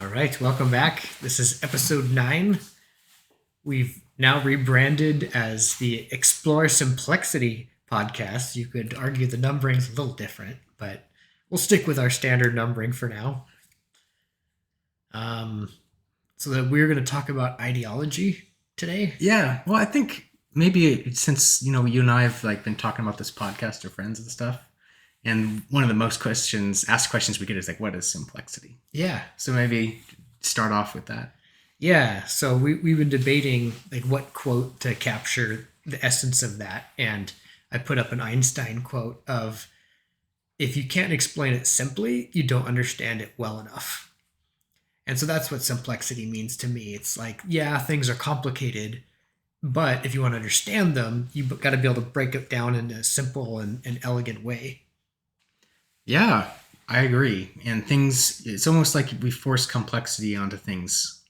All right, welcome back. This is episode 9. We've now rebranded as the Explore Simplexity podcast. You could argue the numbering's a little different, but we'll stick with our standard numbering for now. So that we're going to talk about ideology today. Yeah, well, I think maybe since you and I have been talking about this podcast or friends and stuff, and one of the most asked questions we get is what is Simplexity? Yeah. So maybe start off with that. Yeah, so we've been debating what quote to capture the essence of that, and I put up an Einstein quote of, if you can't explain it simply, you don't understand it well enough. And so that's what simplexity means to me. It's things are complicated, but if you want to understand them, you've got to be able to break it down in a simple and elegant way. Yeah, I agree. And it's almost like we force complexity onto things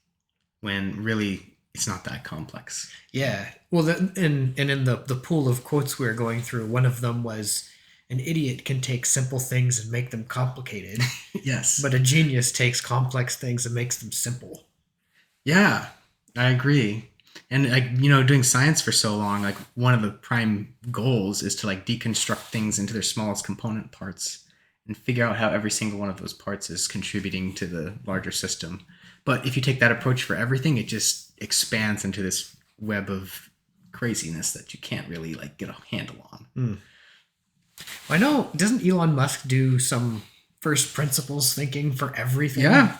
when really it's not that complex. Yeah. Well, in the pool of quotes we were going through, one of them was, an idiot can take simple things and make them complicated. Yes. But a genius takes complex things and makes them simple. Yeah, I agree. And doing science for so long, one of the prime goals is to deconstruct things into their smallest component parts and figure out how every single one of those parts is contributing to the larger system. But if you take that approach for everything, it just expands into this web of craziness that you can't really get a handle on. Well, I know, doesn't Elon Musk do some first principles thinking for everything? Yeah.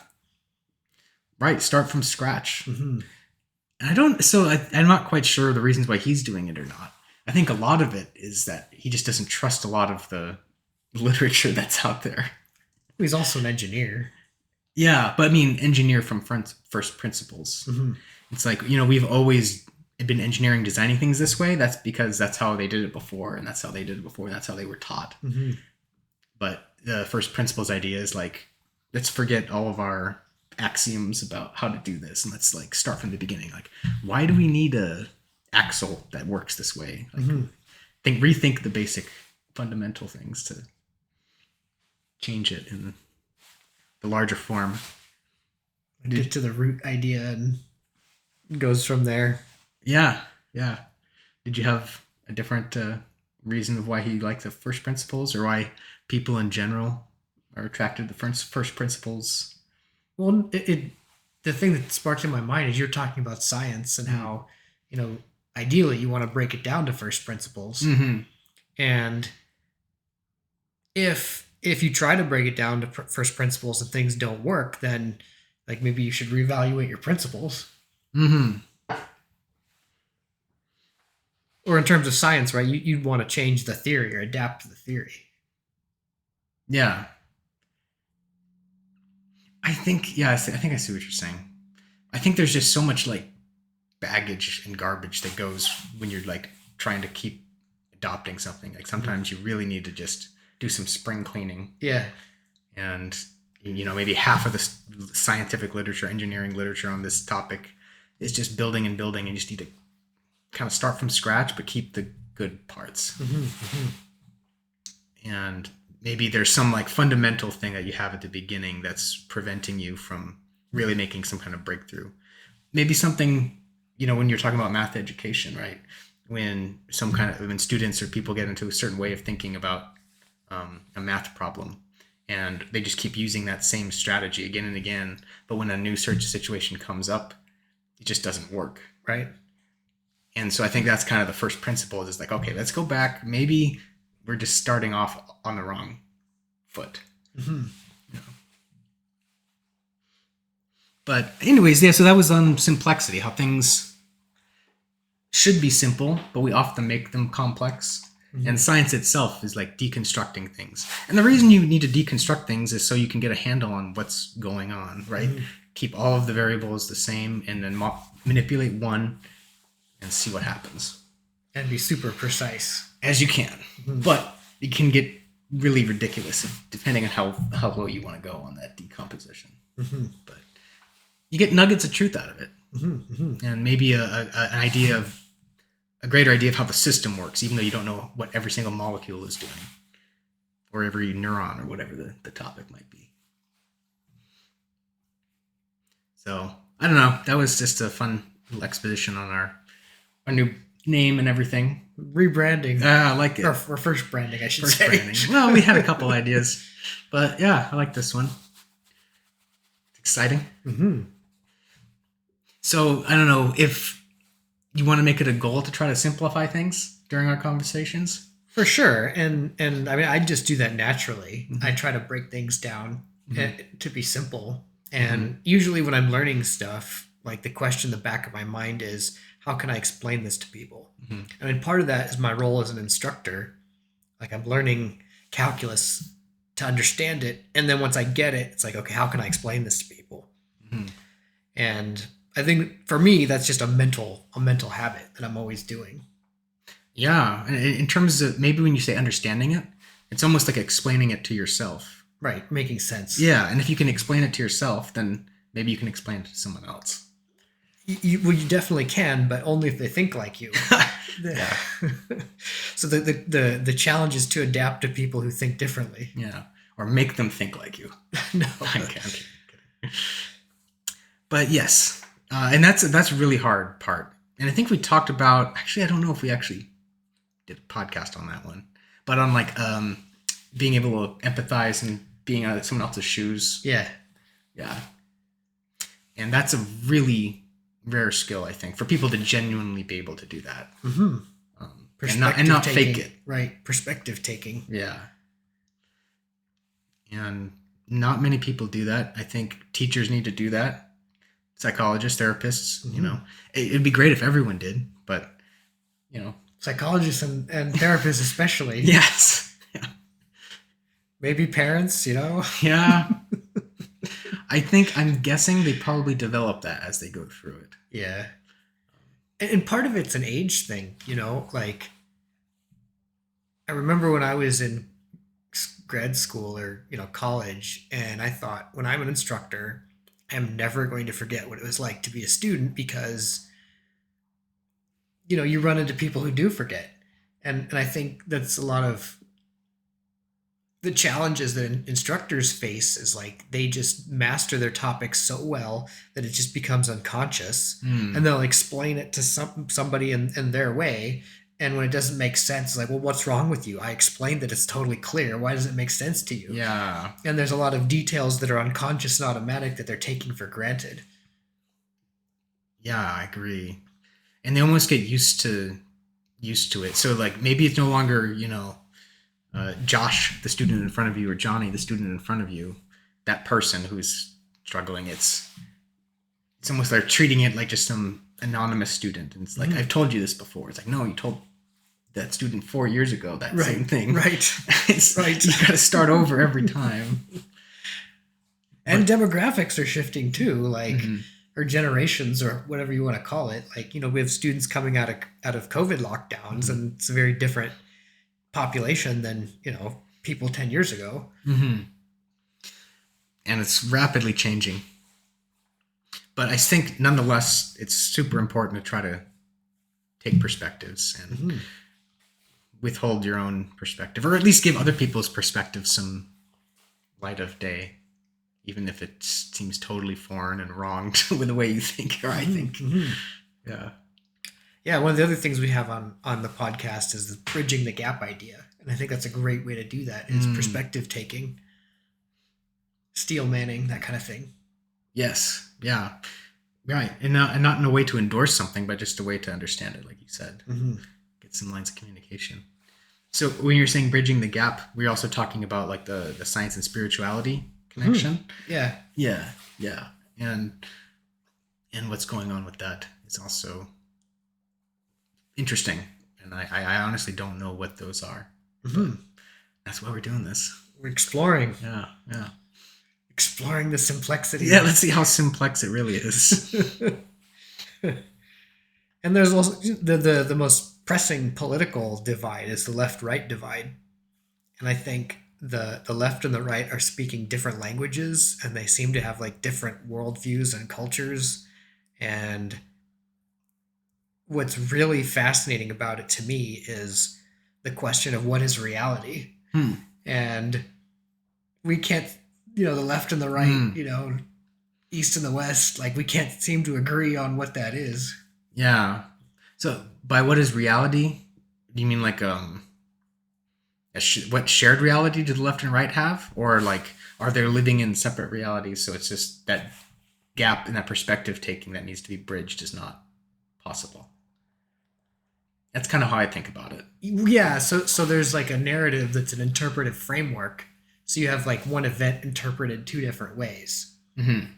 Right, start from scratch. Mm-hmm. And I'm not quite sure the reasons why he's doing it or not. I think a lot of it is that he just doesn't trust a lot of the literature that's out there. He's also an engineer. Yeah, but I mean, engineer from first principles. Mm-hmm. It's we've always been engineering, designing things this way. That's because that's how they did it before, and that's how they did it before, and that's how they were taught. Mm-hmm. But the first principles idea is let's forget all of our axioms about how to do this, and let's start from the beginning. Why do we need a axle that works this way? Rethink the basic fundamental things to change it in the larger form. Get to the root idea and goes from there. Yeah. Did you have a different reason of why he liked the first principles, or why people in general are attracted to the first principles? Well, the thing that sparked in my mind is you're talking about science and how, ideally you want to break it down to first principles. Mm-hmm. And if you try to break it down to first principles and things don't work, then maybe you should reevaluate your principles. Mm-hmm. Or in terms of science, right? You'd want to change the theory or adapt to the theory. Yeah. I think I see what you're saying. I think there's just so much baggage and garbage that goes when you're trying to keep adopting something. Sometimes you really need to just do some spring cleaning. Yeah. And maybe half of the scientific literature, engineering literature on this topic is just building and building, and you just need to kind of start from scratch but keep the good parts. Mm-hmm. Mm-hmm. And maybe there's some fundamental thing that you have at the beginning that's preventing you from really making some kind of breakthrough. Maybe something, when you're talking about math education, right? When students or people get into a certain way of thinking about a math problem, and they just keep using that same strategy again and again, but when a new search situation comes up, it just doesn't work. Right. And so I think that's kind of the first principle is okay, let's go back. Maybe we're just starting off on the wrong foot. Mm-hmm. But anyways, yeah, so that was on Simplexity, how things should be simple, but we often make them complex. Mm-hmm. And science itself is deconstructing things. And the reason you need to deconstruct things is so you can get a handle on what's going on, right? Mm-hmm. Keep all of the variables the same, and then manipulate one and see what happens. And be super precise. As you can. Mm-hmm. But it can get really ridiculous depending on how low you want to go on that decomposition. Mm-hmm. But you get nuggets of truth out of it. Mm-hmm. Mm-hmm. And maybe a greater idea of how the system works, even though you don't know what every single molecule is doing, or every neuron, or whatever the topic might be. So I don't know. That was just a fun little exposition on our new name and everything. Rebranding. I like it. Or first branding, I should First say. branding. Well, we had a couple ideas, but yeah, I like this one. It's exciting. Mm-hmm. So I don't know if you want to make it a goal to try to simplify things during our conversations. For sure. And I mean, I just do that naturally. Mm-hmm. I try to break things down to be simple. And Mm-hmm. usually when I'm learning stuff, like the question in the back of my mind is, how can I explain this to people? Mm-hmm. I mean, part of that is my role as an instructor. Like I'm learning calculus to understand it. And then once I get it, it's like, okay, how can I explain this to people? Mm-hmm. And I think for me, that's just a mental habit that I'm always doing. Yeah. In terms of maybe when you say understanding it, it's almost like explaining it to yourself. Right. Making sense. Yeah. And if you can explain it to yourself, then maybe you can explain it to someone else. Well, you definitely can, but only if they think like you. Yeah. So the challenge is to adapt to people who think differently. Yeah. Or make them think like you. No. I'm kidding. But yes. And that's a really hard part. And I think we talked about, actually, I don't know if we actually did a podcast on that one, but on like being able to empathize and being out of someone else's shoes. Yeah. Yeah. And that's a really rare skill, I think, for people to genuinely be able to do that. Mm-hmm. And not fake it. Right. Perspective taking. Yeah. And not many people do that. I think teachers need to do that. Psychologists, therapists, Mm-hmm. you know, it'd be great if everyone did, but you know, Psychologists and therapists especially. yes. Yeah. Maybe parents, you know. Yeah. I'm guessing they probably develop that as they go through it. Yeah. And part of it's an age thing, you know, like I remember when I was in grad school or, you know, college, and I thought when I'm an instructor, I'm never going to forget what it was like to be a student because, you know, you run into people who do forget. And I think that's a lot of the challenges that instructors face is like they just master their topics so well that it just becomes unconscious, and they'll explain it to somebody in their way. And when it doesn't make sense, it's like, well, what's wrong with you? I explained that it's totally clear. Why does it make sense to you? Yeah. And there's a lot of details that are unconscious and automatic that they're taking for granted. Yeah, I agree. And they almost get used to it. So like maybe it's no longer, you know, Josh, the student in front of you, or Johnny, the student in front of you, that person who's struggling. It's almost like treating it like just some anonymous student. And it's like, I've told you this before. It's like, no, you told that student 4 years ago that same thing. Right. Right. You got to start over every time. And demographics are shifting too, like, or generations or whatever you want to call it. Like, you know, we have students coming out of COVID lockdowns, and it's a very different population than, you know, people 10 years ago. And it's rapidly changing. But I think nonetheless, it's super important to try to take perspectives and withhold your own perspective, or at least give other people's perspective some light of day, even if it seems totally foreign and wrong to the way you think or I think. Yeah. Yeah, one of the other things we have on the podcast is the bridging the gap idea. And I think that's a great way to do that is perspective taking, steel manning, that kind of thing. Yes. Yeah. Right. And not in a way to endorse something, but just a way to understand it, like you said. Get some lines of communication. So when you're saying bridging the gap, we're also talking about like the science and spirituality connection. Yeah. Yeah. Yeah. And what's going on with that is also interesting. And I honestly don't know what those are. That's why we're doing this. We're exploring. Yeah. Yeah. Exploring the Simplexity. Yeah, let's see how simplex it really is. And there's also the most pressing political divide is the left-right divide. And I think the left and the right are speaking different languages, and they seem to have like different worldviews and cultures. And what's really fascinating about it to me is the question of what is reality. And we can't, you know, the left and the right, you know, East and the West, like we can't seem to agree on what that is. Yeah. So by what is reality? Do you mean like what shared reality do the left and right have, or like are they living in separate realities? So it's just that gap in that perspective taking that needs to be bridged is not possible. That's kind of how I think about it. Yeah, so there's like a narrative that's an interpretive framework. So you have like one event interpreted two different ways. Mm-hmm.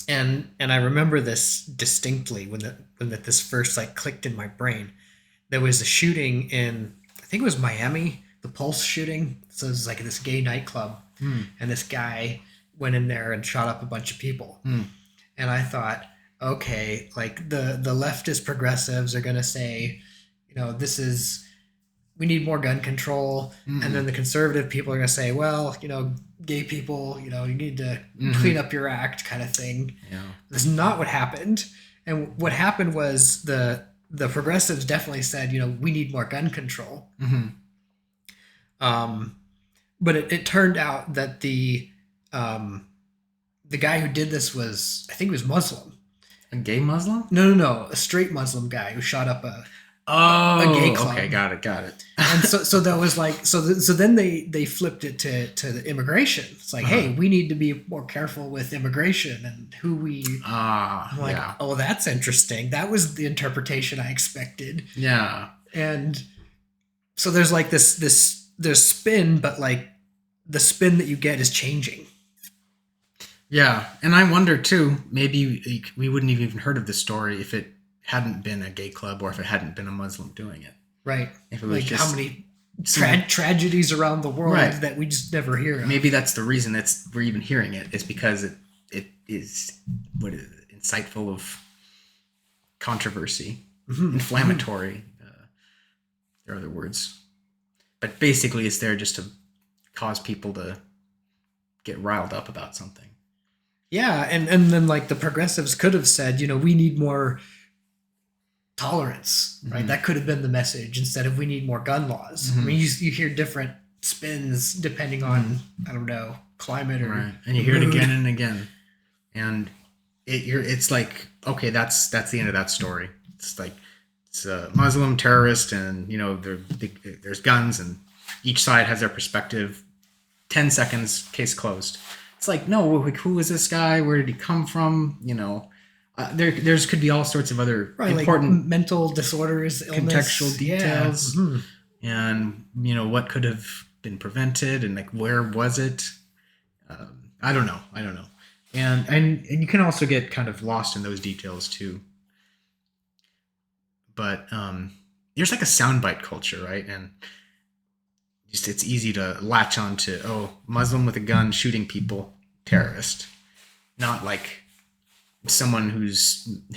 And I remember this distinctly when this first like clicked in my brain. There was a shooting in, I think it was Miami, the Pulse shooting. So it was like this gay nightclub, and this guy went in there and shot up a bunch of people. And I thought, okay, like the leftist progressives are gonna say, this is, we need more gun control. And then the conservative people are going to say, well, gay people, you need to clean up your act kind of thing. Yeah. That's not what happened. And what happened was the progressives definitely said, we need more gun control. But it turned out that the guy who did this was, I think he was Muslim. A gay Muslim? No. A straight Muslim guy who shot up a gay club. Okay, got it. And so that was like, so then they flipped it to the immigration. It's like, hey, we need to be more careful with immigration and who we. I'm like, yeah. Oh, that's interesting. That was the interpretation I expected. Yeah. And so there's like there's spin, but like the spin that you get is changing. Yeah, and I wonder too. Maybe we wouldn't have even heard of this story if it hadn't been a gay club or if it hadn't been a Muslim doing it. Right. If it was like just how many tragedies around the world that we just never hear of. Maybe that's the reason we're even hearing it, is because it is insightful of controversy, inflammatory. There are other words, but basically it's there just to cause people to get riled up about something. Yeah, and then like the progressives could have said, we need more tolerance, right? That could have been the message instead of we need more gun laws. I mean, you hear different spins depending on, I don't know, climate or right. And you hear it again and again, and it's like, okay, that's the end of that story. It's like it's a Muslim terrorist, and there's guns, and each side has their perspective. 10 seconds, case closed. It's like, no, who is this guy? Where did he come from? There's could be all sorts of other important like mental disorders, illness, contextual details, and what could have been prevented, and like where was it? I don't know, and you can also get kind of lost in those details too. But there's like a soundbite culture, right? And just it's easy to latch on to Muslim with a gun shooting people, terrorist, not like someone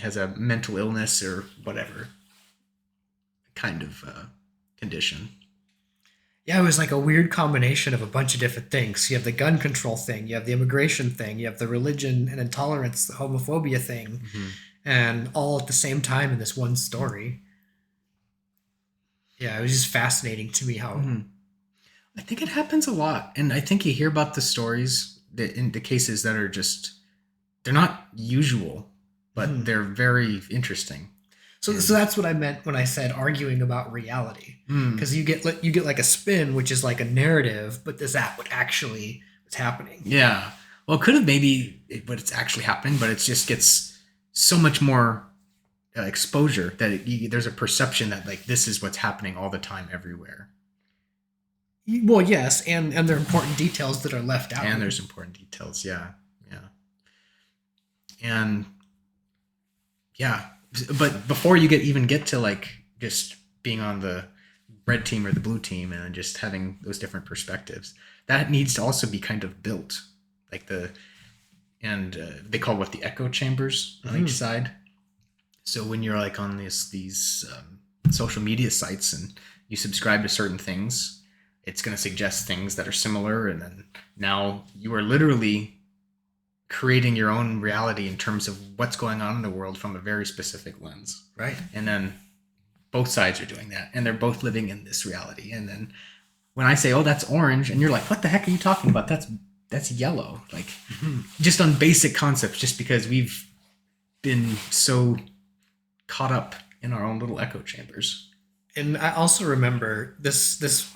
has a mental illness or whatever kind of condition. Yeah, it was like a weird combination of a bunch of different things. You have the gun control thing, you have the immigration thing, you have the religion and intolerance, the homophobia thing, and all at the same time in this one story. Yeah, it was just fascinating to me how... I think it happens a lot, and I think you hear about the stories in the cases that are just... They're not usual, but they're very interesting. So that's what I meant when I said arguing about reality, because you get like a spin, which is like a narrative, but is that what actually is happening? Yeah. Well, it could have maybe what it's actually happening, but it just gets so much more exposure that there's a perception that like this is what's happening all the time everywhere. Well, yes, and there are important details that are left out. And there's important details, yeah. And yeah, but before you even get to like just being on the red team or the blue team and just having those different perspectives, that needs to also be kind of built, like they call what the echo chambers on each side. So when you're like on these social media sites and you subscribe to certain things, it's going to suggest things that are similar, and then now you are literally creating your own reality in terms of what's going on in the world from a very specific lens. Right. And then both sides are doing that, and they're both living in this reality. And then when I say, that's orange, and you're like, what the heck are you talking about? That's that's yellow. Like just on basic concepts, just because we've been so caught up in our own little echo chambers. And I also remember this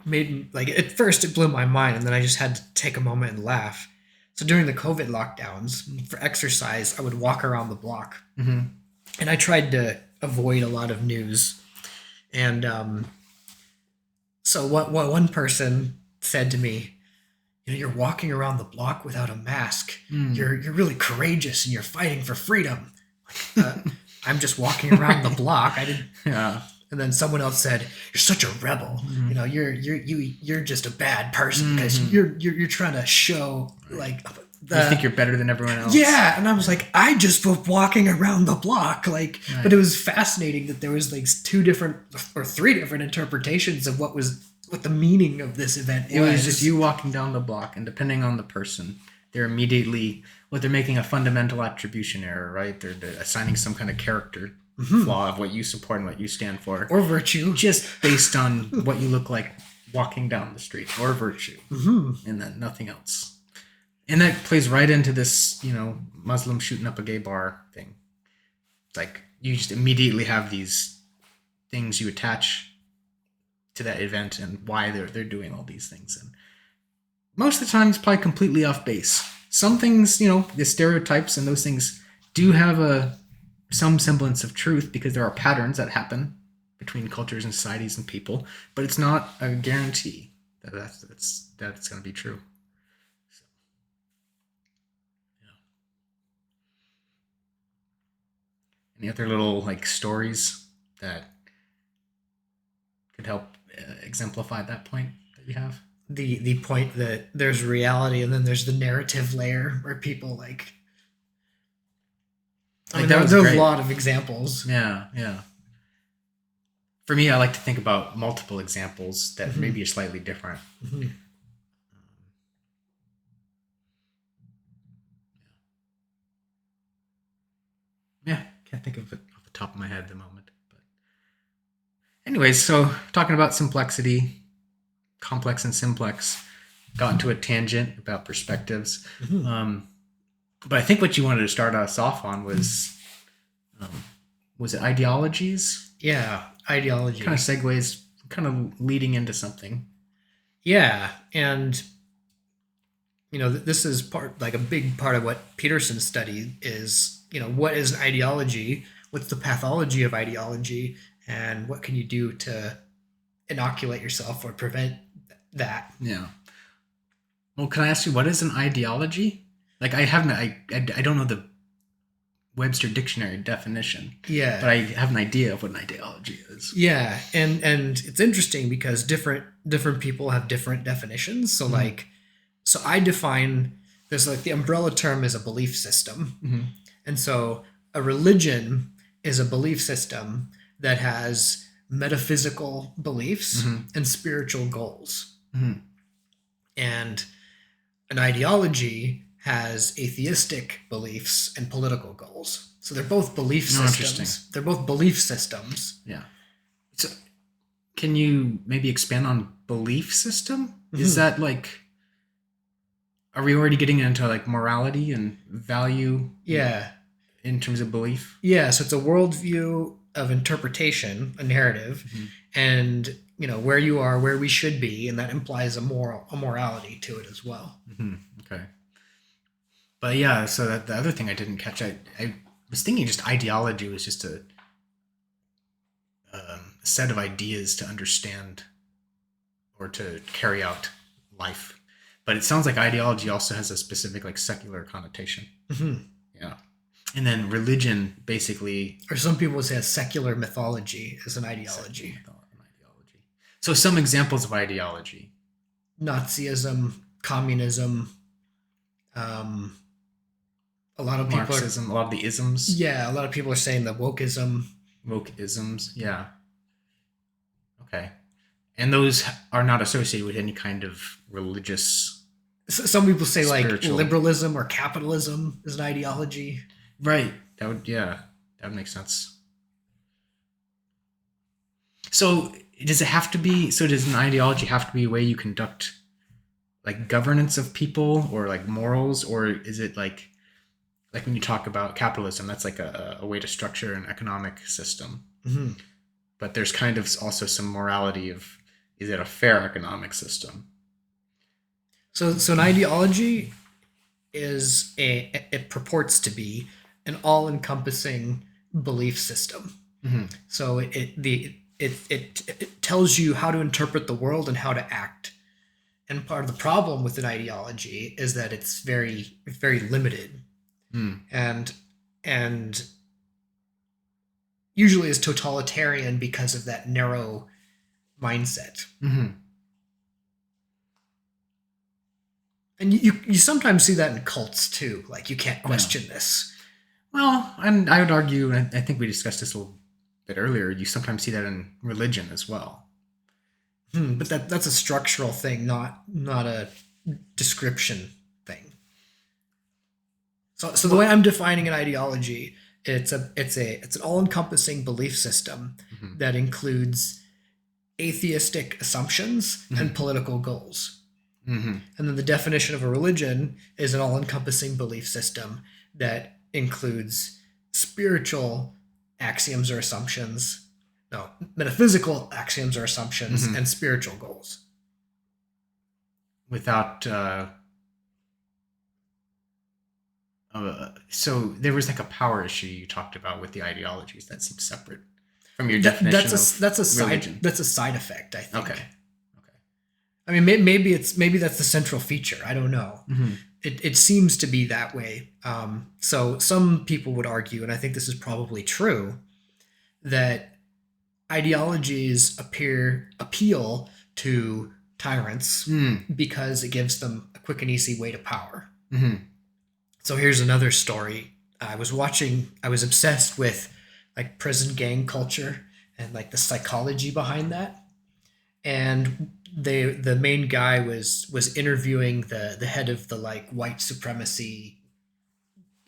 made like at first it blew my mind, and then I just had to take a moment and laugh. So during the COVID lockdowns, for exercise, I would walk around the block, Mm-hmm. and I tried to avoid a lot of news. And so what one person said to me, you know, you're walking around the block without a mask. You're really courageous, and you're fighting for freedom. I'm just walking around the block. I didn't. Yeah. And then someone else said, "You're such a rebel. You know, you're just a bad person because you're trying to show like You think you're better than everyone else. yeah." And I was like, I just was walking around the block, like. Right. But it was fascinating that there was like two different or three different interpretations of what the meaning of this event It was just you walking down the block, and depending on the person, they're immediately they're making a fundamental attribution error, right? They're assigning some kind of character flaw of what you support and what you stand for, or virtue, just based on what you look like walking down the street, or virtue, and then nothing else. And that plays right into this, you know, Muslim shooting up a gay bar thing. It's like you just immediately have these things you attach to that event and why they're doing all these things. And most of the time it's probably completely off base. Some things, you know, the stereotypes and those things do have some semblance of truth because there are patterns that happen between cultures and societies and people, but it's not a guarantee that it's going to be true. So, yeah. Any other little like stories that could help exemplify that point that you have? The point that there's reality and then there's the narrative layer where people like. I mean, there's a lot of examples. Yeah, yeah. For me, I like to think about multiple examples that maybe are slightly different. Yeah, can't think of it off the top of my head at the moment. But anyways, so talking about Simplexity, complex and simplex, got into a tangent about perspectives. But I think what you wanted to start us off on was it ideologies? Yeah, ideology. Kind of segues, kind of leading into something. Yeah, and you know, this is like a big part of what Peterson's study is, you know, what is an ideology? What's the pathology of ideology? And what can you do to inoculate yourself or prevent that? Yeah. Well, can I ask you, what is an ideology? Like, I don't know the Webster Dictionary definition. Yeah. But I have an idea of what an ideology is. Yeah, and it's interesting because different people have different definitions. So so I define there's like the umbrella term is a belief system. And so a religion is a belief system that has metaphysical beliefs and spiritual goals. And an ideology has atheistic beliefs and political goals. So they're both belief systems. They're both belief systems. Yeah. So can you maybe expand on belief system? Is that like, are we already getting into like morality and value? Yeah. In terms of belief? Yeah. So it's a worldview of interpretation, a narrative, and you know where you are, where we should be, and that implies a morality to it as well. Okay. But yeah, so that the other thing I didn't catch, I was thinking just ideology was just a set of ideas to understand or to carry out life. But it sounds like ideology also has a specific like secular connotation. Yeah. And then religion basically... Or some people would say a secular mythology is an ideology. So some examples of ideology. Nazism, communism, a lot of people Marxism, a lot of the isms. Yeah, a lot of people are saying the wokeism. Wokeisms, yeah. Okay. And those are not associated with any kind of religious... Some people say spiritual. Like liberalism or capitalism is an ideology. Right. That would make sense. So does an ideology have to be a way you conduct like governance of people or like morals, or is it like when you talk about capitalism, that's like a way to structure an economic system. Mm-hmm. But there's kind of also some morality of, is it a fair economic system? So an ideology it purports to be an all-encompassing belief system. Mm-hmm. So it tells you how to interpret the world and how to act. And part of the problem with an ideology is that it's very limited, Mm. and and usually is totalitarian because of that narrow mindset. Mm-hmm. And you sometimes see that in cults too. Like, you can't question this. Well, and I would argue, and I think we discussed this a little bit earlier, you sometimes see that in religion as well. But that's a structural thing, not a description thing. So the way I'm defining an ideology, it's an all-encompassing belief system Mm-hmm. that includes atheistic assumptions and political goals. Mm-hmm. And then the definition of a religion is an all-encompassing belief system that includes spiritual axioms or assumptions, no, metaphysical axioms or assumptions, Mm-hmm. and spiritual goals. Without, so there was like a power issue you talked about with the ideologies that seems separate from your definition That's a of religion. that's a side effect, I think. Okay. I mean, maybe that's the central feature. I don't know. Mm-hmm. It seems to be that way. So some people would argue, and I think this is probably true, that ideologies appeal to tyrants because it gives them a quick and easy way to power. Mm-hmm. So here's another story. I was obsessed with like prison gang culture and like the psychology behind that. And the main guy was interviewing the head of the like white supremacy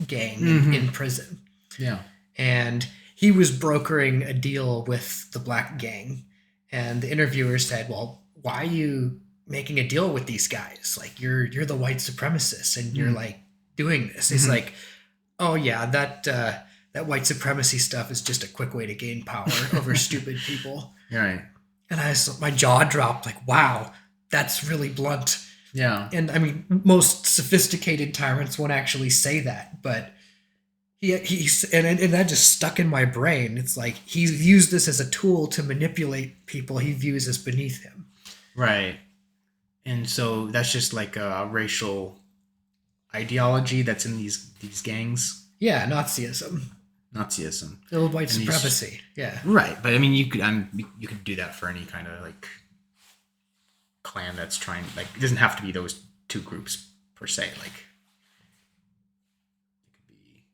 gang in prison. Yeah. And he was brokering a deal with the black gang. And the interviewer said, "Well, why are you making a deal with these guys? Like, you're the white supremacists and you're like doing this." He's like, "Oh yeah, that white supremacy stuff is just a quick way to gain power over stupid people." Right. And my jaw dropped, like, wow, that's really blunt. Yeah. And I mean, most sophisticated tyrants won't actually say that, but and that just stuck in my brain. It's like he's used this as a tool to manipulate people he views as beneath him. Right. And so that's just like a racial ideology that's in these gangs. Yeah, Nazism. Nazism. The old white And supremacy. Yeah. Right, but I mean, you could do that for any kind of like clan that's trying. Like, it doesn't have to be those two groups per se. Like, it could be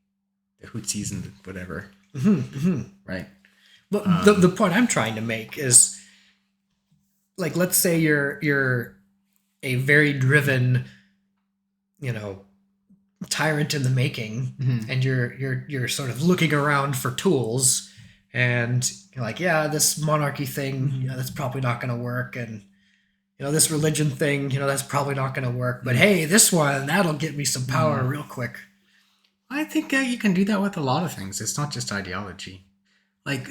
the Hutsis and whatever. Right. But the point I'm trying to make is, like, let's say you're a very driven, tyrant in the making, and you're sort of looking around for tools, and you're like, yeah, this monarchy thing, that's probably not going to work, and this religion thing, that's probably not going to work, but hey, this one, that'll get me some power real quick. I think you can do that with a lot of things. It's not just ideology. Like,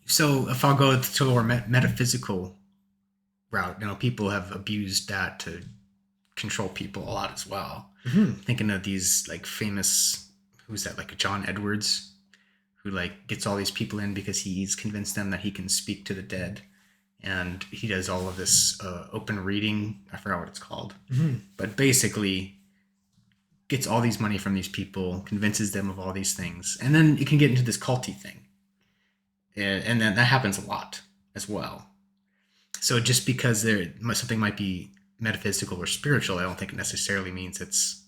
so if I'll go to a more metaphysical route, people have abused that to control people a lot as well. Thinking of these like famous, who's that, like John Edwards, who like gets all these people in because he's convinced them that he can speak to the dead, and he does all of this open reading. I forgot what it's called, but basically gets all these money from these people, convinces them of all these things, and then it can get into this culty thing, and then that happens a lot as well. So just because something might be metaphysical or spiritual, I don't think it necessarily means it's,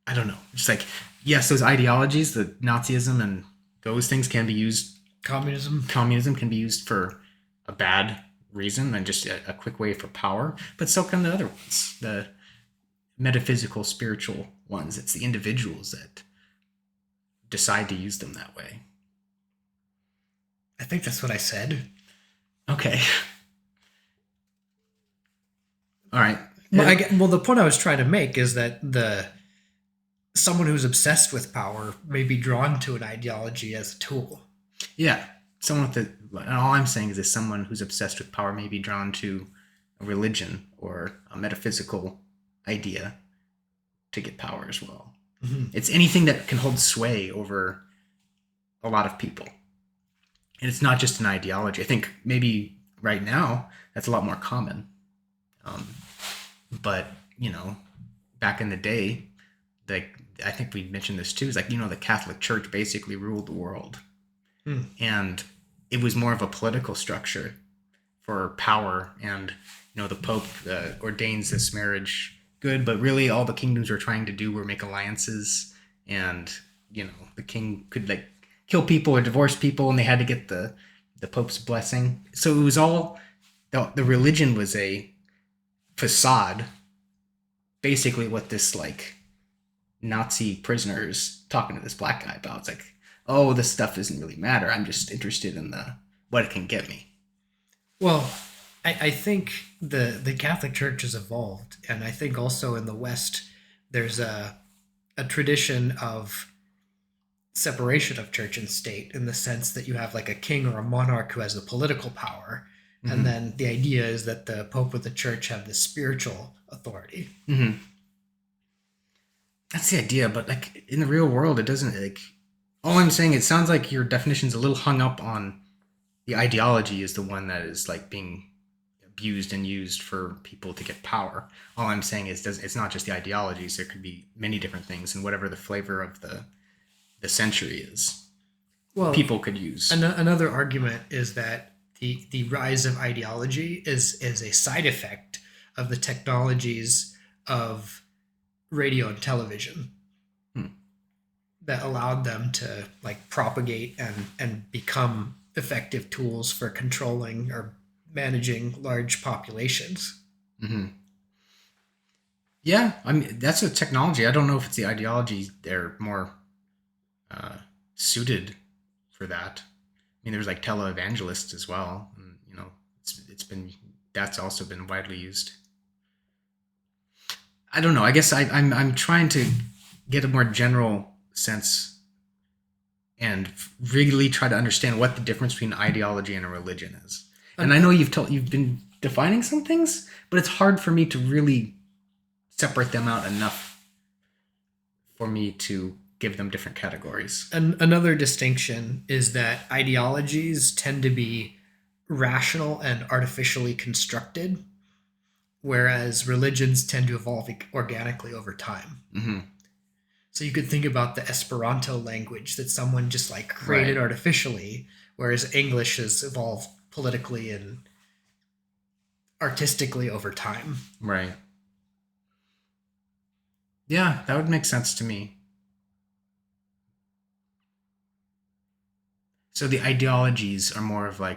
I don't know. Just like, yes, those ideologies, the Nazism and those things can be used. Communism can be used for a bad reason and just a quick way for power, but so can the other ones, the metaphysical, spiritual ones. It's the individuals that decide to use them that way. I think that's what I said. Okay. All right. Well, the point I was trying to make is that someone who's obsessed with power may be drawn to an ideology as a tool. Yeah. Someone with all I'm saying is that someone who's obsessed with power may be drawn to a religion or a metaphysical idea to get power as well. Mm-hmm. It's anything that can hold sway over a lot of people. And it's not just an ideology. I think maybe right now that's a lot more common. But, back in the day, I think we mentioned this too, is the Catholic Church basically ruled the world. And it was more of a political structure for power. And, the Pope ordains this marriage good, but really all the kingdoms were trying to do were make alliances. And, the king could kill people or divorce people, and they had to get the Pope's blessing. So it was all, the religion was a facade, basically what this Nazi prisoners talking to this black guy about. It's oh, this stuff doesn't really matter. I'm just interested in what it can get me. Well, I think the Catholic Church has evolved, and I think also in the West there's a tradition of separation of church and state, in the sense that you have a king or a monarch who has the political power, Mm-hmm. and then the idea is that the Pope with the church have the spiritual authority. Mm-hmm. That's the idea, but in the real world, it doesn't. All I'm saying, it sounds like your definition's a little hung up on the ideology is the one that is being abused and used for people to get power. All I'm saying is it's not just the ideologies. There could be many different things, and whatever the flavor of the century is, Well, people could use. Another argument is that the rise of ideology is a side effect of the technologies of radio and television that allowed them to propagate and become effective tools for controlling or managing large populations. Mm-hmm. Yeah, I mean, that's a technology. I don't know if it's the ideology. They're more suited for that. I mean, there's televangelists as well, and that's also been widely used. I don't know. I guess I'm trying to get a more general sense and really try to understand what the difference between ideology and a religion is. And I know you've been defining some things, but it's hard for me to really separate them out enough for me to give them different categories. And another distinction is that ideologies tend to be rational and artificially constructed, whereas religions tend to evolve organically over time. Mm-hmm. So you could think about the Esperanto language that someone just created artificially, whereas English has evolved politically and artistically over time. Right. Yeah, that would make sense to me. So the ideologies are more of a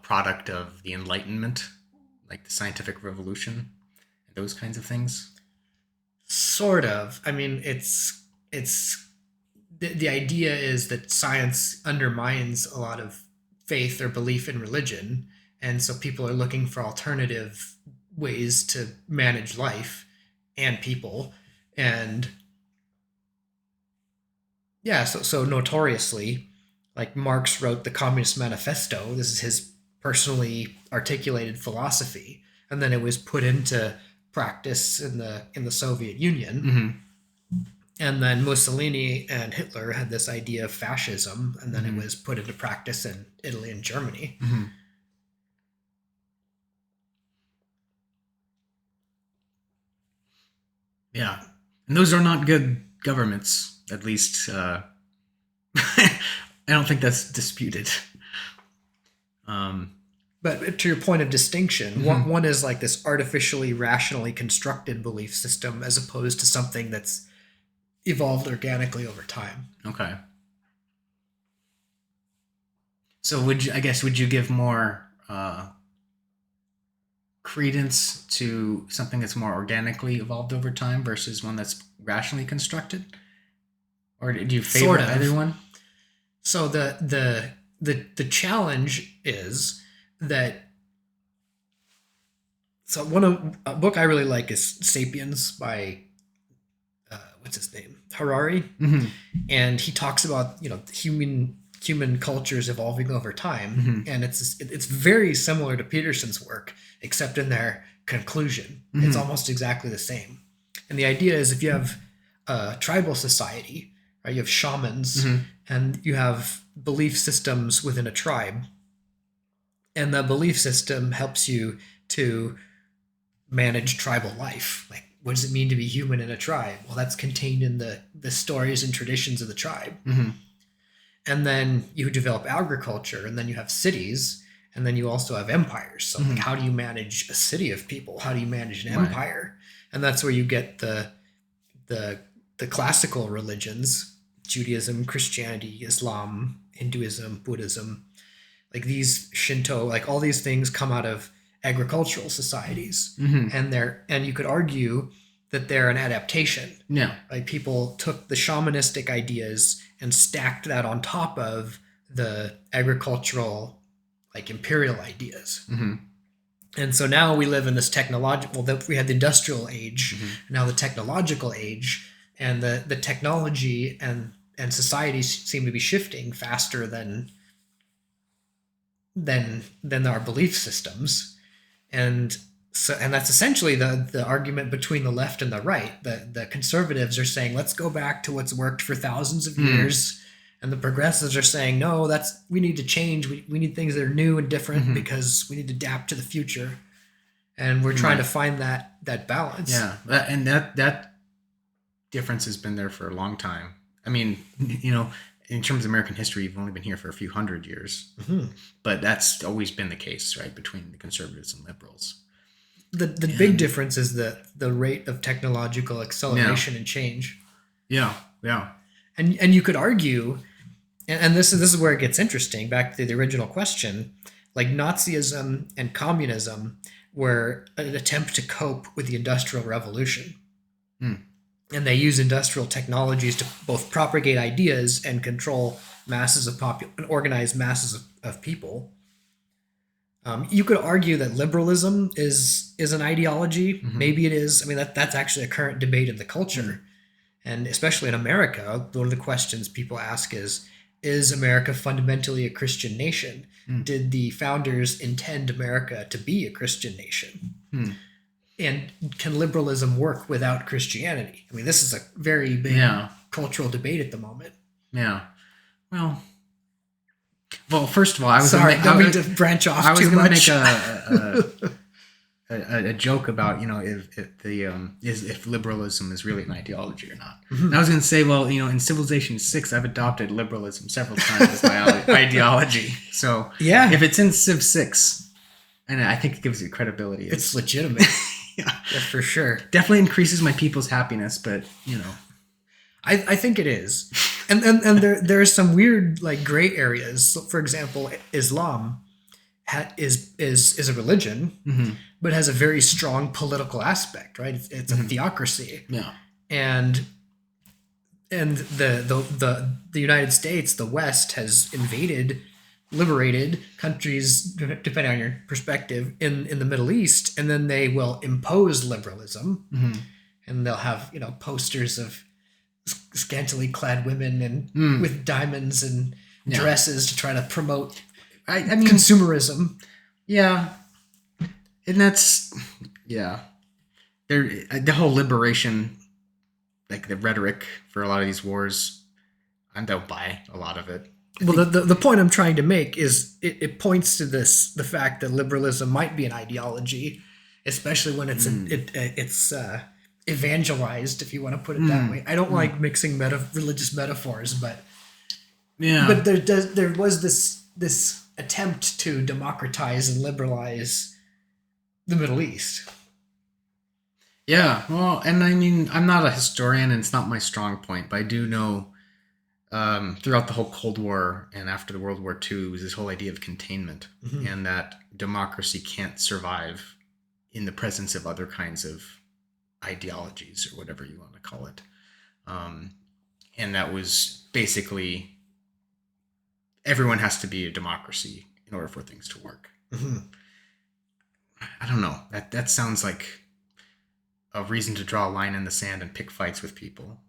product of the Enlightenment, the scientific revolution, and those kinds of things. Sort of. I mean, it's the idea is that science undermines a lot of faith or belief in religion, and so people are looking for alternative ways to manage life and people. And yeah, so notoriously, Marx wrote the Communist Manifesto. This is his personally articulated philosophy, and then it was put into practice in the Soviet Union. Mm-hmm. And then Mussolini and Hitler had this idea of fascism, and then it was put into practice in Italy and Germany. Mm-hmm. Yeah, and those are not good governments. At least, I don't think that's disputed. But to your point of distinction, one is this artificially, rationally constructed belief system, as opposed to something that's evolved organically over time. Okay. So would you give more credence to something that's more organically evolved over time versus one that's rationally constructed? Or do you favor either one? So the challenge is that So a book I really like is *Sapiens* by what's his name, Harari, Mm-hmm. and he talks about human cultures evolving over time, Mm-hmm. and it's very similar to Peterson's work, except in their conclusion, it's Mm-hmm. almost exactly the same. And the idea is if you have a tribal society, right, you have shamans, Mm-hmm. and you have belief systems within a tribe, and the belief system helps you to manage tribal life. Like, what does it mean to be human in a tribe? Well, that's contained in the stories and traditions of the tribe. Mm-hmm. And then you develop agriculture, and then you have cities, and then you also have empires. So, like, Mm-hmm. how do you manage a city of people? How do you manage an Right. empire? And that's where you get the the classical religions: Judaism, Christianity, Islam, Hinduism, Buddhism. Like these Shinto, like all these things come out of agricultural societies, Mm-hmm. and you could argue that they're an adaptation. Yeah. Like people took the shamanistic ideas and stacked that on top of the agricultural, like imperial ideas. Mm-hmm. And so now we live in this technological. We had the industrial age, Mm-hmm. now the technological age, and the technology and societies seem to be shifting faster than our belief systems. And so, and that's essentially the argument between the left and the right. The conservatives are saying, let's go back to what's worked for thousands of years, and the progressives are saying, no, we need to change. We need things that are new and different, because we need to adapt to the future. And we're trying to find that balance. Yeah, and that difference has been there for a long time. I mean, in terms of American history, you've only been here for a few hundred years, but that's always been the case, right, between the conservatives and liberals. The big difference is the rate of technological acceleration and change. Yeah. And you could argue, and this is where it gets interesting. Back to the original question, like Nazism and communism were an attempt to cope with the Industrial Revolution. And they use industrial technologies to both propagate ideas and control masses of and organize masses of people. You could argue that liberalism is an ideology. Maybe it is. I mean, that's actually a current debate in the culture, and especially in America. One of the questions people ask is America fundamentally a Christian nation? Did the founders intend America to be a Christian nation? And can liberalism work without Christianity? I mean, this is a very big cultural debate at the moment. Yeah. Well, first of all, I was don't mean to branch off. I was going to make a joke about if liberalism is really an ideology or not. And I was going to say, well, in Civilization 6, I've adopted liberalism several times as my ideology. So if it's in Civ 6, and I think it gives it credibility. It's legitimate. Yeah, for sure. Definitely increases my people's happiness, but I think it is. And there are some weird like gray areas. So, for example, Islam is a religion, but has a very strong political aspect, right? It's a theocracy. Yeah. And the United States, the West, has liberated countries, depending on your perspective, in the Middle East, and then they will impose liberalism, and they'll have posters of scantily clad women and with diamonds and dresses to try to promote I mean, consumerism. Yeah, and that's the whole liberation, like the rhetoric for a lot of these wars, I don't buy a lot of it. Well, the point I'm trying to make is it points to the fact that liberalism might be an ideology, especially when it's evangelized, if you want to put it that way. I don't like mixing religious metaphors, but there was this attempt to democratize and liberalize the Middle East. Yeah, well, and I mean, I'm not a historian, and it's not my strong point, but I do know. Throughout the whole Cold War and after the World War II, was this whole idea of containment, and that democracy can't survive in the presence of other kinds of ideologies or whatever you want to call it. And that was basically everyone has to be a democracy in order for things to work. I don't know. That sounds like a reason to draw a line in the sand and pick fights with people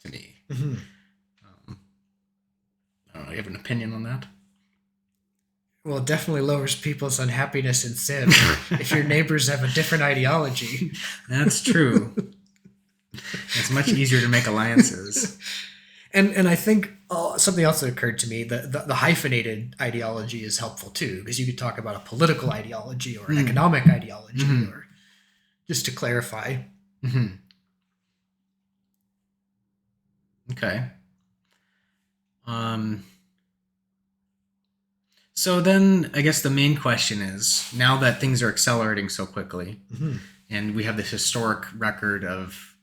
to me. Mm-hmm. Um, I don't know. You have an opinion on that? Well, it definitely lowers people's unhappiness and sin if your neighbors have a different ideology. That's true. It's much easier to make alliances. And I think something else that occurred to me, the hyphenated ideology is helpful too, because you could talk about a political ideology or an economic ideology, or just to clarify. Mm-hmm. Okay. So then I guess the main question is, now that things are accelerating so quickly, and we have this historic record of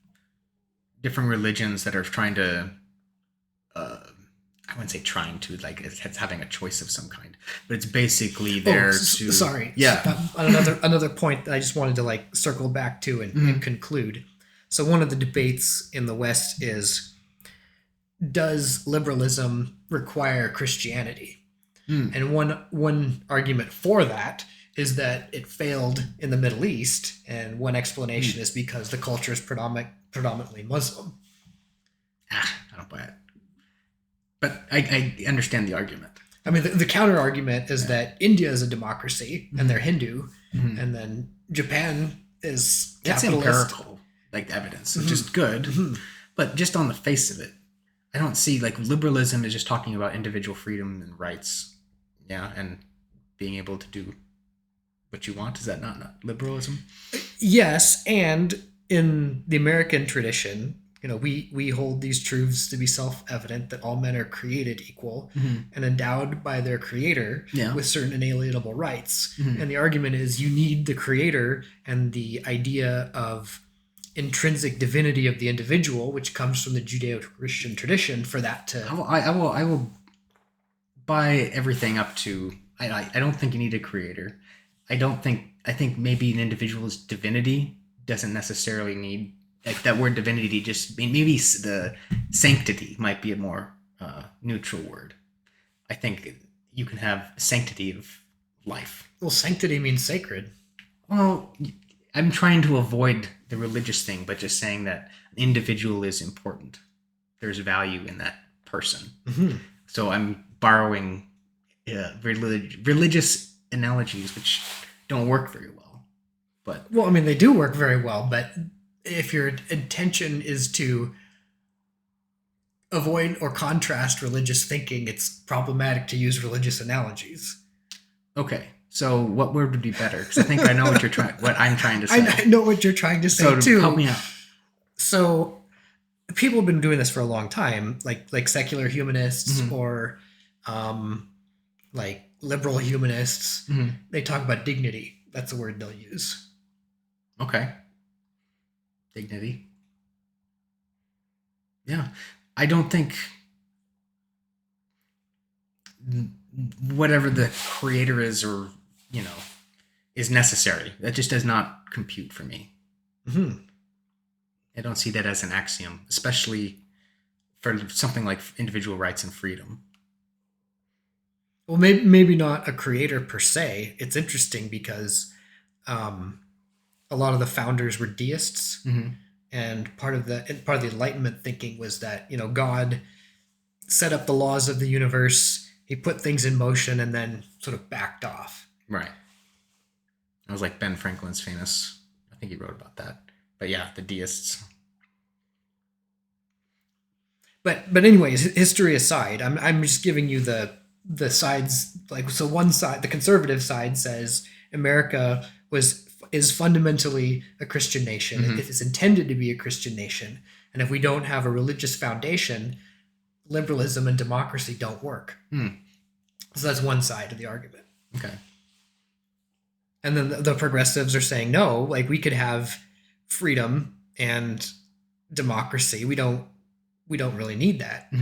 different religions that are trying to, I wouldn't say trying to, like it's having a choice of some kind, but it's basically there to... Sorry. Yeah. Another point that I just wanted to like circle back to and conclude. So one of the debates in the West is, does liberalism require Christianity? And one argument for that is that it failed in the Middle East, and one explanation is because the culture is predominantly Muslim. I don't buy it. But I understand the argument. I mean, the counter argument is that India is a democracy and they're Hindu, and then Japan is capitalist. That's empirical, like evidence, which is good. But just on the face of it, I don't see, like, liberalism is just talking about individual freedom and rights. Yeah, and being able to do what you want. Is that not liberalism? Yes, and in the American tradition, we hold these truths to be self-evident, that all men are created equal and endowed by their creator with certain inalienable rights. And the argument is you need the creator and the idea of intrinsic divinity of the individual, which comes from the Judeo-Christian tradition, for that to... I will buy everything up to... I don't think you need a creator. I think maybe an individual's divinity doesn't necessarily need... Like, that word divinity, just maybe the sanctity might be a more neutral word. I think you can have sanctity of life. Well, sanctity means sacred. Well, I'm trying to avoid the religious thing, but just saying that an individual is important. There's value in that person. So I'm borrowing religious analogies, which don't work very well. But well, I mean, they do work very well, but if your intention is to avoid or contrast religious thinking, it's problematic to use religious analogies. Okay, so what word would be better? Because I think I know what I'm trying to say. I know what you're trying to say too. Help me out. So people have been doing this for a long time, like secular humanists or like liberal humanists. They talk about dignity. That's the word they'll use. Okay. Dignity. Yeah. I don't think whatever the creator is, or, is necessary. That just does not compute for me. I don't see that as an axiom, especially for something like individual rights and freedom. Well, maybe not a creator per se. It's interesting because a lot of the founders were deists, and part of the Enlightenment thinking was that God set up the laws of the universe, he put things in motion, and then sort of backed off. Right. That was like Ben Franklin's famous. I think he wrote about that. But yeah, the deists. But anyways, history aside, I'm just giving you the sides. Like, so one side, the conservative side, says America is fundamentally a Christian nation. It is intended to be a Christian nation. And if we don't have a religious foundation, liberalism and democracy don't work. So that's one side of the argument. Okay. And then the progressives are saying, no, like, we could have freedom and democracy. We don't really need that.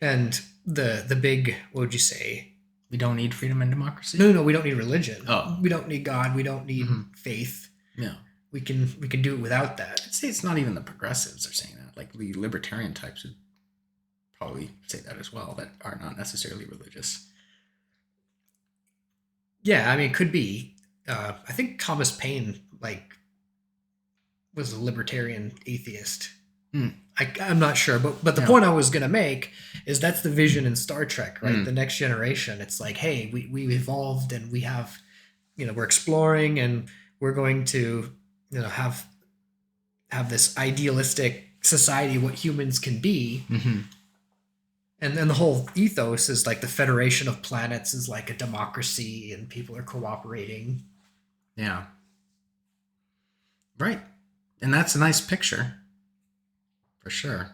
And the big, what would you say? We don't need freedom and democracy? No, we don't need religion. Oh. We don't need God. We don't need faith. No. We can do it without that. I'd say it's not even the progressives are saying that. Like, the libertarian types would probably say that as well, that are not necessarily religious. Yeah, I mean, it could be. I think Thomas Paine was a libertarian atheist. Hmm. I'm not sure, but the point I was going to make is that's the vision in Star Trek, right? The next generation. It's like, hey, we evolved and we have, we're exploring and we're going to, have this idealistic society, what humans can be. Mm-hmm. And then the whole ethos is like the Federation of Planets is like a democracy and people are cooperating. Yeah. Right. And that's a nice picture. For sure.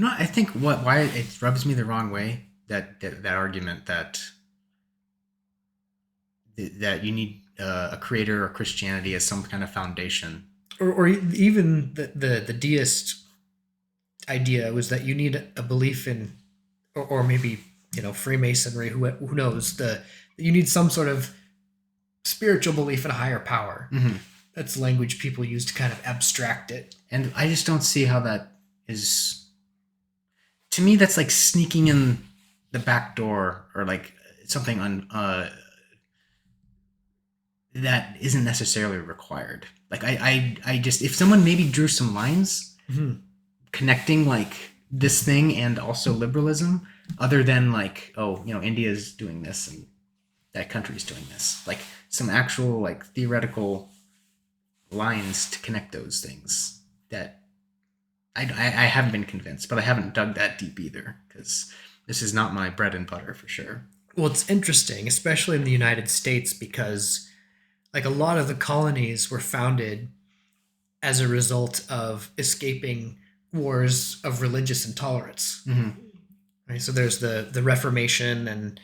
I think why it rubs me the wrong way, that argument that you need a creator or Christianity as some kind of foundation. Or even the deist idea was that you need a belief in, or maybe, Freemasonry, who knows, you need some sort of spiritual belief in a higher power. Mm-hmm. That's language people use to kind of abstract it. And I just don't see how that is. To me, that's like sneaking in the back door, or like something that isn't necessarily required. Like I just, if someone maybe drew some lines mm-hmm. connecting like this thing and also liberalism, other than like, India's doing this and that country's doing this, like some actual like theoretical lines to connect those things, that I haven't been convinced, but I haven't dug that deep either, because this is not my bread and butter for sure. Well, it's interesting, especially in the United States, because like a lot of the colonies were founded as a result of escaping wars of religious intolerance. Mm-hmm. Right? So there's the Reformation and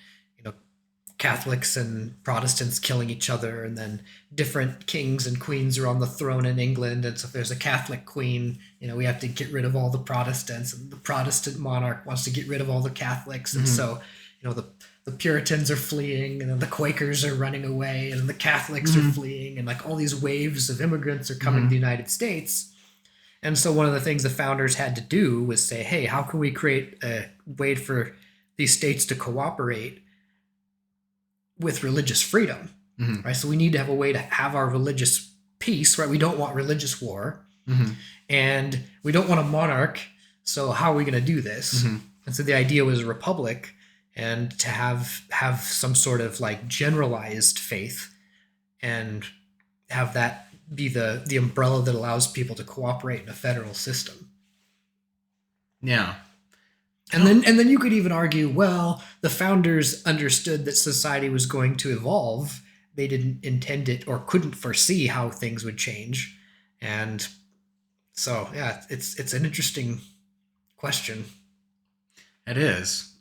Catholics and Protestants killing each other, and then different kings and queens are on the throne in England. And so if there's a Catholic queen, we have to get rid of all the Protestants, and the Protestant monarch wants to get rid of all the Catholics. And so, the Puritans are fleeing, and then the Quakers are running away, and then the Catholics are fleeing, and like all these waves of immigrants are coming to the United States. And so one of the things the founders had to do was say, hey, how can we create a way for these states to cooperate with religious freedom, right? So we need to have a way to have our religious peace, right? We don't want religious war, and we don't want a monarch. So how are we going to do this? And so the idea was a republic, and to have some sort of like generalized faith, and have that be the umbrella that allows people to cooperate in a federal system. Yeah. And then you could even argue, well, the founders understood that society was going to evolve. They didn't intend it or couldn't foresee how things would change. And so, yeah, it's an interesting question. It is.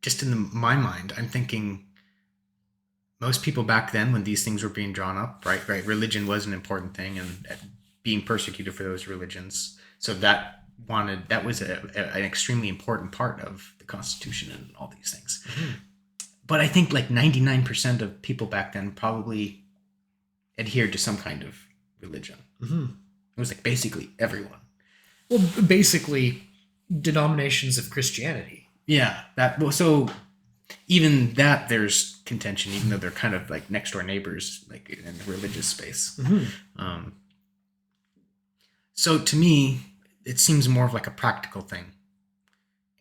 Just in my mind, I'm thinking most people back then, when these things were being drawn up, right, religion was an important thing, and being persecuted for those religions. So that was an extremely important part of the Constitution and all these things. But I think like 99% of people back then probably adhered to some kind of religion. It was like basically everyone. Well, basically denominations of Christianity. Yeah, so even that there's contention, even though they're kind of like next door neighbors, like in the religious space. So to me, it seems more of like a practical thing,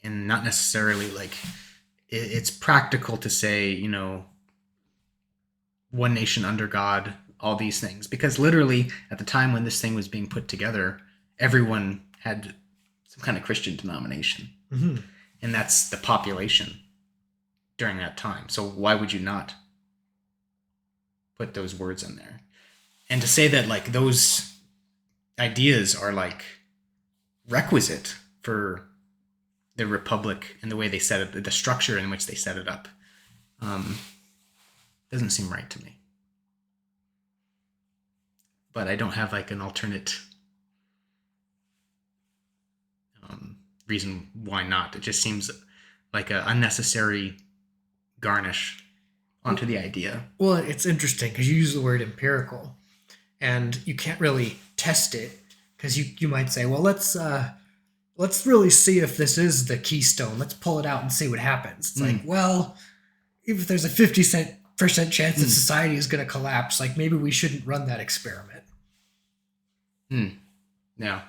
and not necessarily like it's practical to say, one nation under God, all these things, because literally at the time when this thing was being put together, everyone had some kind of Christian denomination, and that's the population during that time. So why would you not put those words in there? And to say that like those ideas are like requisite for the republic and the way they set it, the structure in which they set it up, doesn't seem right to me. But I don't have like an alternate reason why not. It just seems like an unnecessary garnish onto the idea. Well, it's interesting because you use the word empirical, and you can't really test it, because you might say, well, let's really see if this is the keystone. Let's pull it out and see what happens. It's like, well, if there's a 50% chance that Hmm. society is going to collapse, like maybe we shouldn't run that experiment. Hmm. Yeah.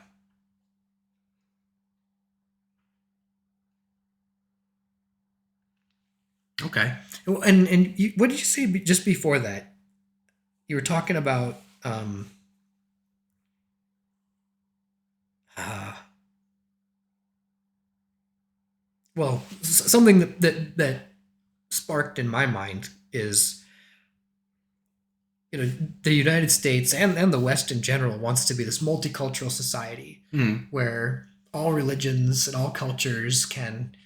Okay. And what did you say just before that? You were talking about uh, well, something that sparked in my mind is, the United States and the West in general wants to be this multicultural society Hmm. where all religions and all cultures can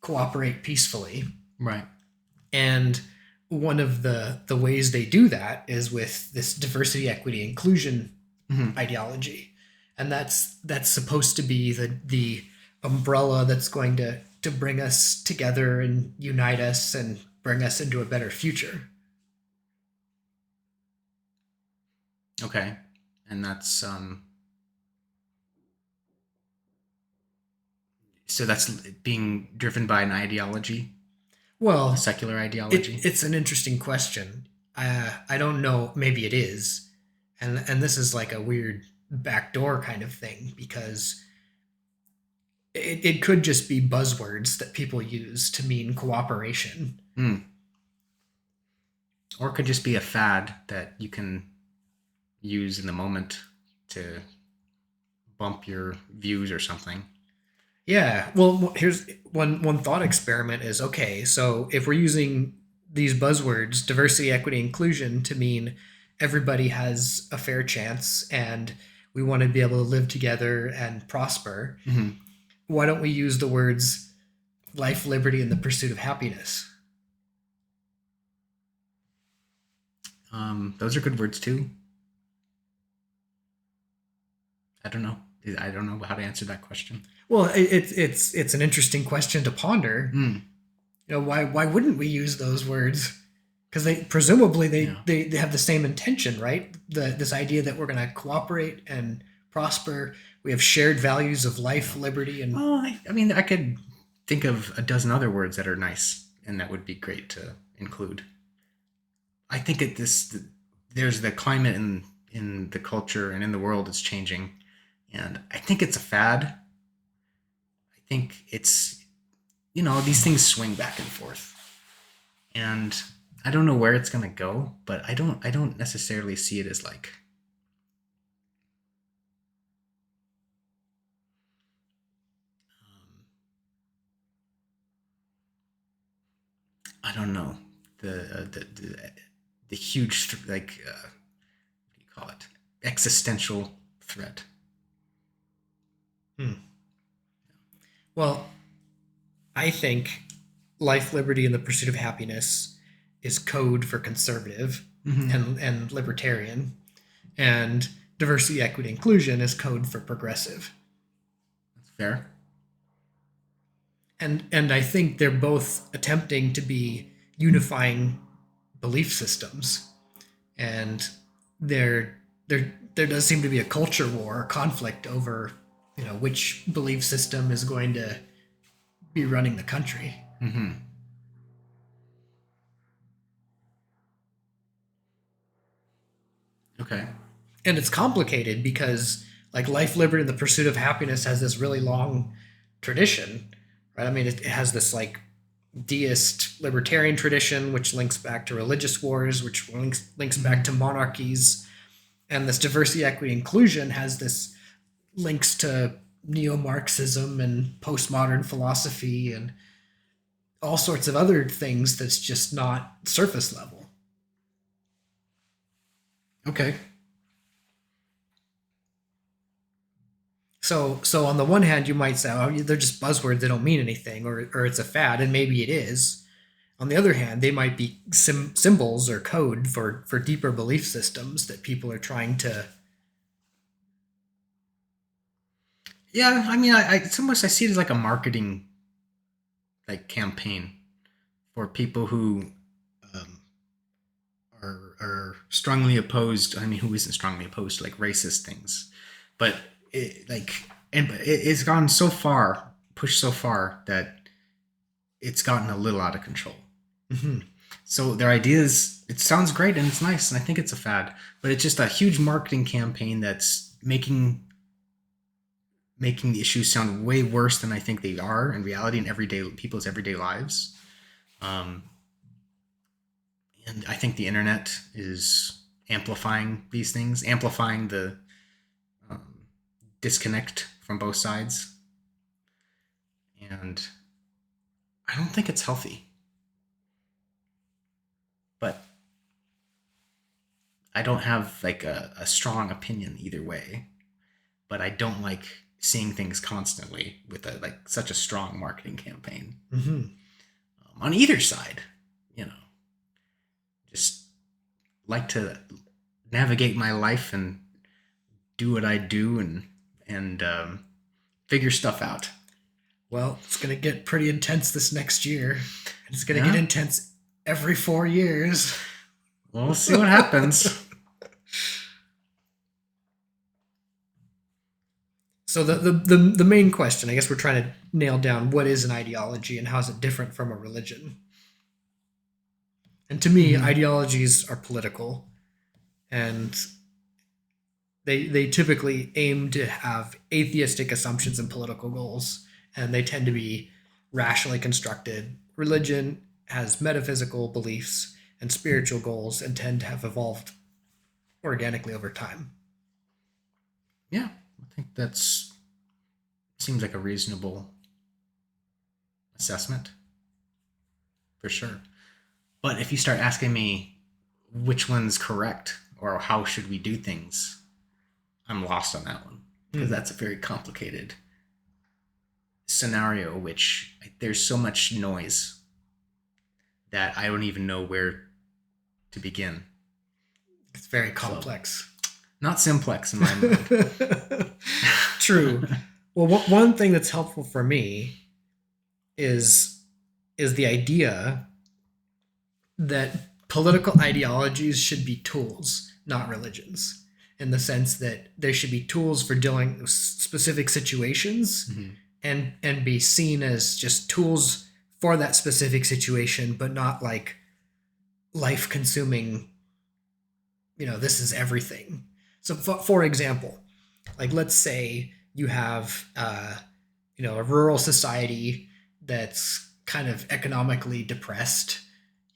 cooperate peacefully. Right. And one of the ways they do that is with this diversity, equity, inclusion Hmm. ideology, and that's supposed to be the umbrella that's going to bring us together and unite us and bring us into a better future. Okay. And that's so that's being driven by an ideology, a Well, secular ideology. it's an interesting question. I don't know. Maybe it is, and this is like a weird backdoor kind of thing because it could just be buzzwords that people use to mean cooperation. Hmm. Or it could just be a fad that you can use in the moment to bump your views or something. Yeah. Well, here's one thought experiment is okay. So if we're using these buzzwords, diversity, equity, inclusion, to mean everybody has a fair chance and we want to be able to live together and prosper, Hmm. why don't we use the words life, liberty, and the pursuit of happiness? Those are good words too. I don't know. I don't know how to answer that question. Well, it's an interesting question to ponder. Mm, Why wouldn't we use those words? Because they presumably yeah. they have the same intention, right? This idea that we're going to cooperate and prosper. We have shared values of life, liberty, and Well, I mean, I could think of a dozen other words that are nice, and that would be great to include. I think there's the climate in the culture and in the world is changing, and I think it's a fad. I think it's these things swing back and forth, and I don't know where it's gonna go, but I don't necessarily see it as like I don't know the huge what do you call it, existential threat. hmm. Well, I think life, liberty, and the pursuit of happiness is code for conservative Mm-hmm. and libertarian, and diversity, equity, inclusion is code for progressive. That's fair. And I think they're both attempting to be unifying belief systems, and there does seem to be a culture war, a conflict over which belief system is going to be running the country. Mm-hmm. Okay. And it's complicated because like life, liberty, and the pursuit of happiness has this really long tradition, right? I mean, it has this like deist libertarian tradition, which links back to religious wars, which links back to monarchies, and this diversity, equity, inclusion has this links to neo-Marxism and postmodern philosophy and all sorts of other things that's just not surface level. Okay. So on the one hand, you might say, oh, they're just buzzwords; they don't mean anything, or it's a fad, and maybe it is. On the other hand, they might be symbols or code for deeper belief systems that people are trying to. Yeah, I mean, it's almost I see it as like a marketing like campaign for people who um, are strongly opposed. I mean, who isn't strongly opposed to like racist things, but it's gone so far, pushed so far that it's gotten a little out of control. Hmm. So their ideas, it sounds great and it's nice, and I think it's a fad, but it's just a huge marketing campaign that's making the issues sound way worse than I think they are in reality in everyday people's everyday lives. Um, and I think the internet is amplifying these things, amplifying the um, disconnect from both sides, and I don't think it's healthy. But I don't have like a strong opinion either way. But I don't like seeing things constantly with like such a strong marketing campaign Hmm. on either side. You know, just like to navigate my life and do what I do and figure stuff out. Well, it's going to get pretty intense this next year. It's going to get Yeah, intense every 4 years. we'll see what happens. So the main question, I guess we're trying to nail down what is an ideology and how is it different from a religion. And to me, Mm-hmm. ideologies are political, and they typically aim to have atheistic assumptions and political goals, and they tend to be rationally constructed. Religion has metaphysical beliefs and spiritual goals and tend to have evolved organically over time. Yeah, I think that's seems like a reasonable assessment for sure. But if you start asking me which one's correct or how should we do things, I'm lost on that one because Hmm. that's a very complicated scenario. Which there's so much noise that I don't even know where to begin. It's very So complex. not simplex in my mind. True. Well, one thing that's helpful for me is is the idea that political ideologies should be tools, not religions, in the sense that they should be tools for dealing with specific situations Mhm. and be seen as just tools for that specific situation, but not like life consuming, this is everything. So for example, like let's say you have a rural society that's kind of economically depressed.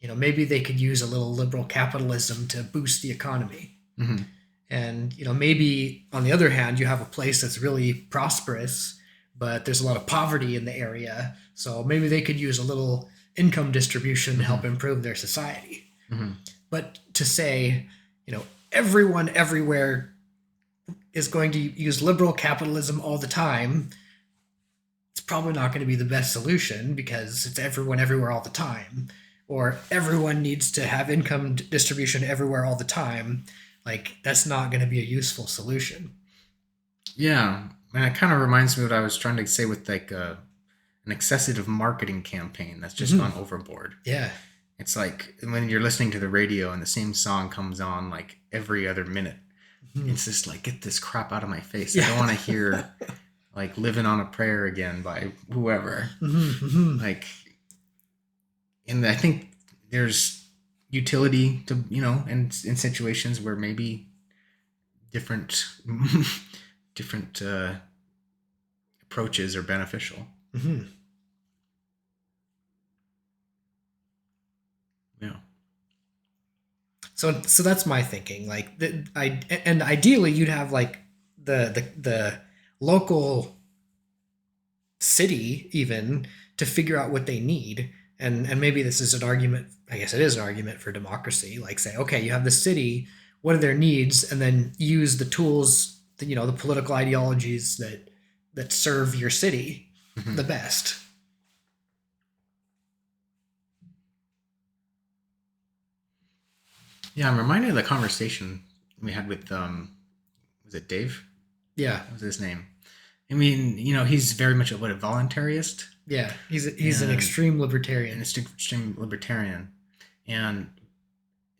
Maybe they could use a little liberal capitalism to boost the economy. Mhm. And maybe on the other hand, you have a place that's really prosperous, but there's a lot of poverty in the area. So maybe they could use a little income distribution to help Mhm. improve their society. Mhm. But to say, everyone everywhere is going to use liberal capitalism all the time, it's probably not going to be the best solution because it's everyone everywhere all the time. Or everyone needs to have income distribution everywhere all the time. Like, that's not going to be a useful solution. Yeah, and it kind of reminds me of what I was trying to say with like an excessive marketing campaign that's just Hmm. gone overboard. Yeah. It's like when you're listening to the radio and the same song comes on like every other minute. Hmm. It's just like, get this crap out of my face. I Yeah. don't want to hear like Living on a Prayer again by whoever. Hmm. Like, and I think there's utility to, in situations where maybe different, different approaches are beneficial. Hmm. Yeah. So that's my thinking. Like, and ideally, you'd have like the local city even to figure out what they need. And maybe this is an argument, I guess it is an argument for democracy. Like, say, okay, you have the city, what are their needs, and then use the tools, the political ideologies that serve your city Mhm. the best. Yeah, I'm reminded of the conversation we had with was it Dave? Yeah. What was his name? I mean, he's very much a voluntarist Yeah, he's an and extreme an libertarian. extreme libertarian. And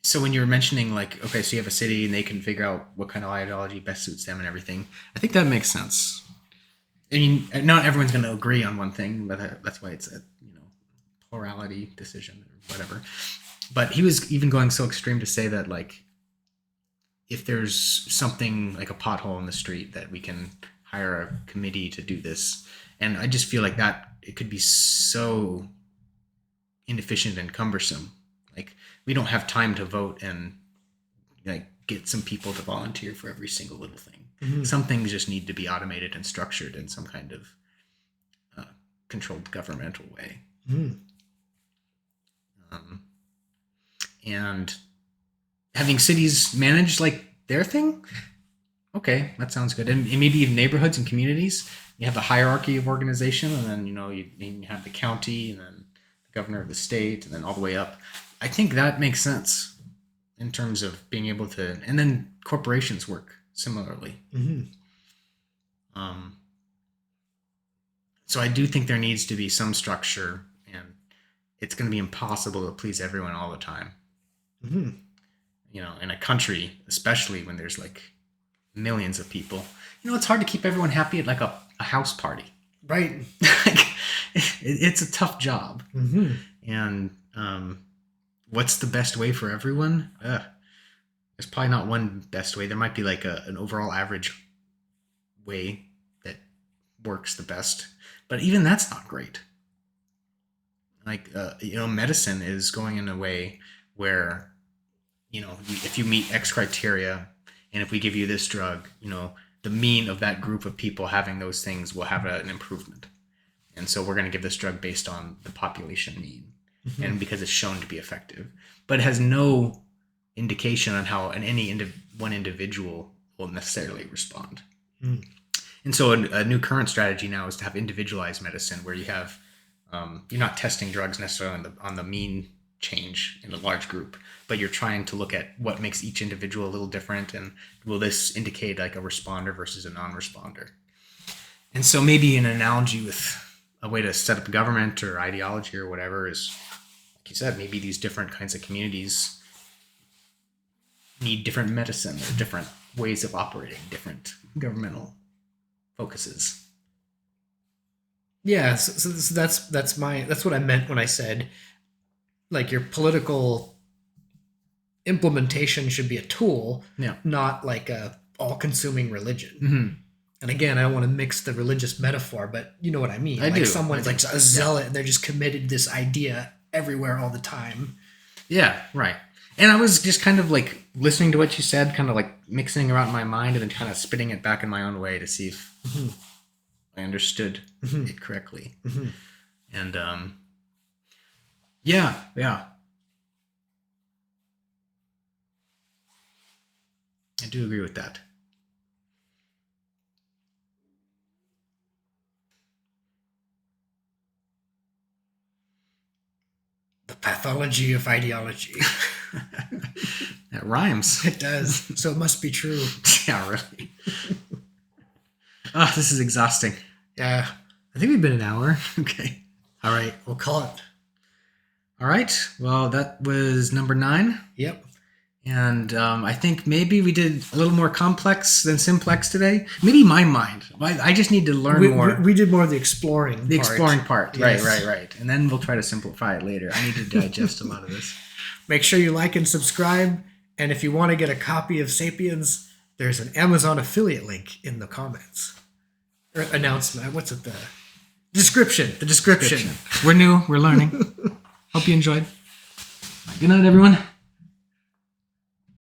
so when you're mentioning like, okay, so you have a city and they can figure out what kind of ideology best suits them and everything, I think that makes sense. I mean, not everyone's going to agree on one thing, but that's why it's a plurality decision or whatever. But he was even going so extreme to say that, like, if there's something like a pothole in the street, that we can hire a committee to do this. And I just feel like that it could be so inefficient and cumbersome. Like, we don't have time to vote and like get some people to volunteer for every single little thing. Mm-hmm. Some things just need to be automated and structured in some kind of controlled governmental way. Mm-hmm. And having cities manage like their thing, okay, that sounds good. And maybe even neighborhoods and communities, you have a hierarchy of organization, and then you have the county, and then the governor of the state, and then all the way up. I think that makes sense in terms of being able to, and then corporations work similarly. Mm-hmm. So I do think there needs to be some structure, and it's going to be impossible to please everyone all the time. Mm-hmm. In a country, especially when there's like millions of people, it's hard to keep everyone happy at like a house party. Right. It's a tough job. Mm-hmm. And what's the best way for everyone? There's probably not one best way. There might be like an overall average way that works the best. But even that's not great. Like, medicine is going in a way where, if you meet X criteria, and if we give you this drug, the mean of that group of people having those things will have an improvement. And so we're going to give this drug based on the population mean, mm-hmm. and because it's shown to be effective. But it has no indication on how one individual will necessarily respond. Mm. And so a new current strategy now is to have individualized medicine, where you have, you're not testing drugs necessarily on the mean change in a large group, but you're trying to look at what makes each individual a little different, and will this indicate like a responder versus a non-responder. And so maybe an analogy with a way to set up government or ideology or whatever is, like you said, maybe these different kinds of communities need different medicine or different ways of operating, different governmental focuses. Yeah, so that's what I meant when I said, like, your political implementation should be a tool, not like a all-consuming religion. Mm-hmm. And again, I don't want to mix the religious metaphor, but you know what I mean. Someone's like a zealot, and they're just committed to this idea everywhere all the time. Yeah, right. And I was just kind of like listening to what you said, kind of like mixing around in my mind, and then kind of spitting it back in my own way to see if mm-hmm. I understood mm-hmm. it correctly. Mm-hmm. And yeah. I do agree with that. The pathology of ideology. That rhymes. It does. So it must be true. Yeah, really. Oh, this is exhausting. Yeah. I think we've been an hour. Okay. All right. We'll call it. All right. Well, that was number 9. Yep. And I think maybe we did a little more complex than simplex today. Maybe my mind. I just need to learn more. We did more of the exploring The exploring part. Yes. Right. And then we'll try to simplify it later. I need to digest a lot of this. Make sure you like and subscribe. And if you want to get a copy of Sapiens, there's an Amazon affiliate link in the comments. Or announcement. What's it? The description. The description. We're new. We're learning. Hope you enjoyed. Good night, everyone.